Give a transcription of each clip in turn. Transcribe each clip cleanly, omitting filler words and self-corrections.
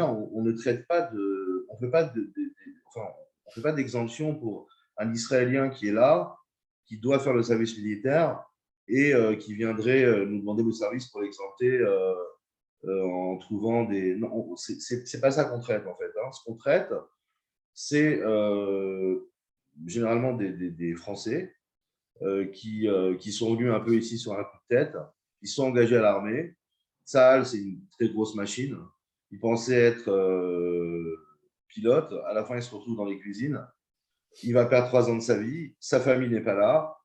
déjà, on ne traite pas de, on fait pas enfin, on fait pas d'exemption pour un Israélien qui est là, qui doit faire le service militaire et qui viendrait nous demander le service pour l'exempter en trouvant des. Non, c'est pas ça qu'on traite en fait. Hein. Ce qu'on traite, c'est généralement des Français qui sont venus un peu ici sur un coup de tête, qui sont engagés à l'armée. Tsahal, c'est une très grosse machine. Il pensait être pilote. À la fin, il se retrouve dans les cuisines. Il va perdre 3 ans de sa vie. Sa famille n'est pas là.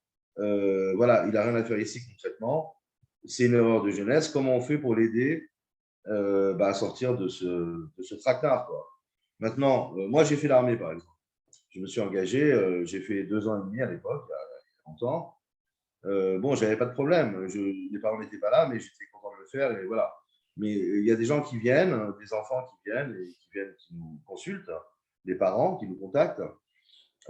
Voilà, il n'a rien à faire ici concrètement. C'est une erreur de jeunesse. Comment on fait pour l'aider à sortir de ce traquenard, quoi. Maintenant, moi, j'ai fait l'armée, par exemple. Je me suis engagé. J'ai fait 2 ans et demi à l'époque, il y a longtemps. Bon, j'avais pas de problème. Les parents n'étaient pas là, mais j'étais content de le faire. Et voilà. Mais il y a des gens qui viennent, des enfants qui nous consultent, des parents qui nous contactent,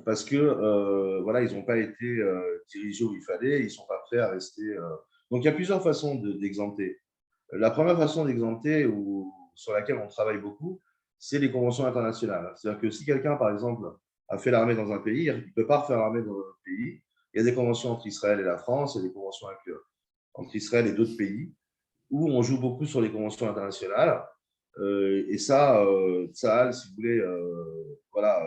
parce que voilà, ils n'ont pas été dirigés où il fallait, ils ne sont pas prêts à rester. Donc, il y a plusieurs façons d'exempter. La première façon d'exempter, sur laquelle on travaille beaucoup, c'est les conventions internationales. C'est-à-dire que si quelqu'un, par exemple, a fait l'armée dans un pays, il ne peut pas refaire l'armée dans un autre pays. Il y a des conventions entre Israël et la France, il y a des conventions entre Israël et d'autres pays, où on joue beaucoup sur les conventions internationales. Et ça, Tsahal, si vous voulez, voilà,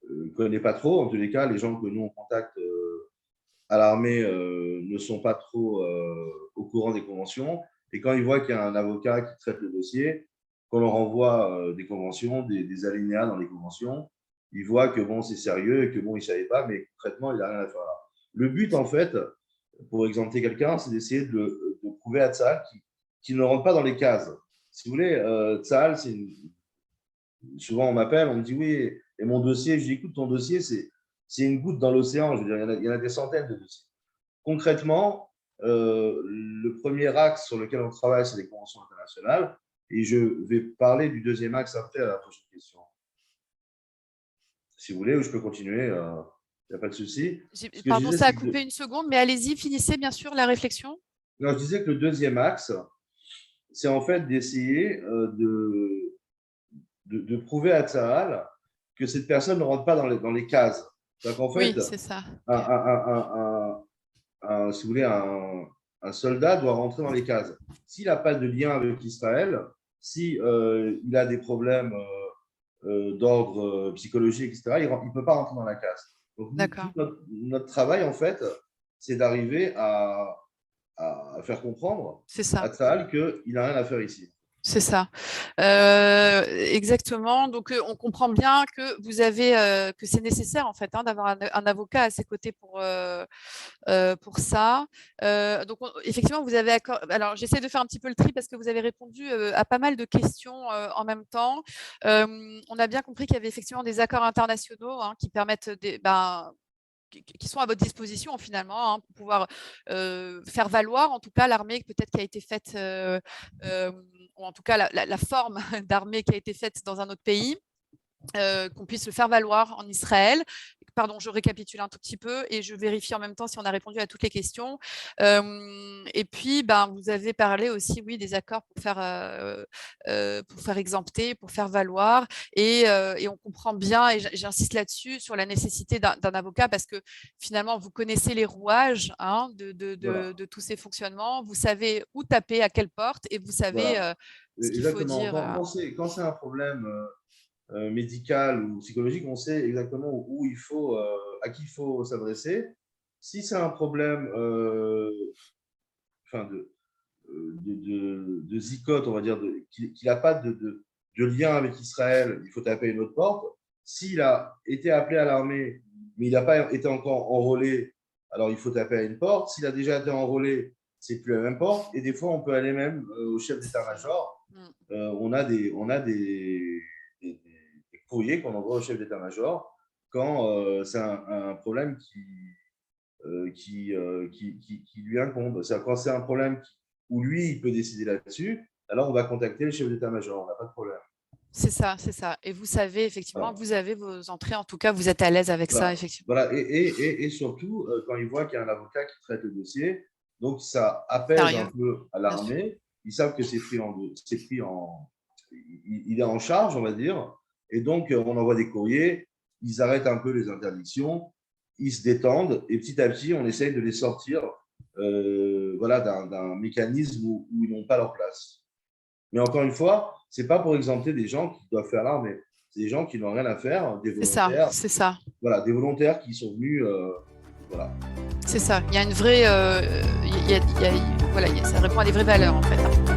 ne connaît pas trop. En tous les cas, les gens que nous, on contacte à l'armée ne sont pas trop au courant des conventions. Et quand ils voient qu'il y a un avocat qui traite le dossier, qu'on leur envoie des conventions, des alinéas dans les conventions, ils voient que bon, c'est sérieux et que bon, ils ne savaient pas, mais concrètement, il n'a rien à faire là. Le but, en fait, pour exempter quelqu'un, c'est d'essayer de prouver à Tsahal qu'il ne rentre pas dans les cases. Si vous voulez, Tsahal, souvent on m'appelle, on me dit oui, et mon dossier, je dis écoute, ton dossier, c'est une goutte dans l'océan. Je veux dire, il y en a des centaines de dossiers. Concrètement, le premier axe sur lequel on travaille, c'est les conventions internationales. Et je vais parler du deuxième axe après à la prochaine question. Si vous voulez, ou je peux continuer, il n'y a pas de souci. Ce que je Pardon, disais, ça a c'est coupé une seconde, mais allez-y, finissez bien sûr la réflexion. non, je disais que le deuxième axe, c'est en fait d'essayer de prouver à Tsahal que cette personne ne rentre pas dans les cases. Donc en fait, Oui, c'est ça. un, un, si vous voulez, un soldat doit rentrer dans les cases. S'il n'a pas de lien avec Israël, si il a des problèmes d'ordre psychologique, etc., il ne peut pas rentrer dans la case. Donc, tout D'accord. notre travail, en fait, c'est d'arriver à faire comprendre C'est ça. à Tsahal qu'il n'a rien à faire ici. C'est ça. Exactement. Donc, on comprend bien que vous avez que c'est nécessaire en fait hein, d'avoir un avocat à ses côtés pour ça. Donc, effectivement, vous avez accord. Alors, j'essaie de faire un petit peu le tri parce que vous avez répondu à pas mal de questions en même temps. On a bien compris qu'il y avait effectivement des accords internationaux hein, qui permettent qui sont à votre disposition finalement hein, pour pouvoir faire valoir en tout cas l'armée peut-être qui a été faite ou en tout cas la forme d'armée qui a été faite dans un autre pays. Qu'on puisse le faire valoir en Israël. Pardon, je récapitule un tout petit peu et je vérifie en même temps si on a répondu à toutes les questions. Et puis, vous avez parlé aussi, oui, des accords pour faire exempter, pour faire valoir. Et on comprend bien, et j'insiste là-dessus, sur la nécessité d'un avocat parce que finalement, vous connaissez les rouages hein, Voilà. de tous ces fonctionnements. Vous savez où taper, à quelle porte, et vous savez Voilà. ce qu'il faut Exactement. dire. Quand c'est un problème médical ou psychologique, on sait exactement où il faut, à qui il faut s'adresser. Si c'est un problème enfin de zicote, on va dire, qu'il n'a pas de lien avec Israël, il faut taper une autre porte. S'il a été appelé à l'armée, mais il n'a pas été encore enrôlé, alors il faut taper à une porte. S'il a déjà été enrôlé, c'est plus la même porte. Et des fois, on peut aller même au chef d'état-major. On a des courriers qu'on envoie au chef d'état-major quand c'est un problème qui lui incombe. Quand c'est un problème où lui, il peut décider là-dessus, alors on va contacter le chef d'état-major, on n'a pas de problème. C'est ça, c'est ça. Et vous savez, effectivement, Voilà. vous avez vos entrées, en tout cas, vous êtes à l'aise avec ça, Voilà. effectivement. Voilà. Et surtout, quand il voit qu'il y a un avocat qui traite le dossier, donc ça apaise un Sérieux, peu à bien sûr. l'armée. Ils savent que c'est pris il est en charge, on va dire, et donc on envoie des courriers, ils arrêtent un peu les interdictions, ils se détendent, et petit à petit, on essaye de les sortir voilà, d'un mécanisme où ils n'ont pas leur place. Mais encore une fois, ce n'est pas pour exempter des gens qui doivent faire l'armée. C'est des gens qui n'ont rien à faire, des volontaires. C'est ça. Voilà, des volontaires qui sont venus. Voilà. C'est ça. Il y a une vraie. Voilà, ça répond à des vraies valeurs, en fait.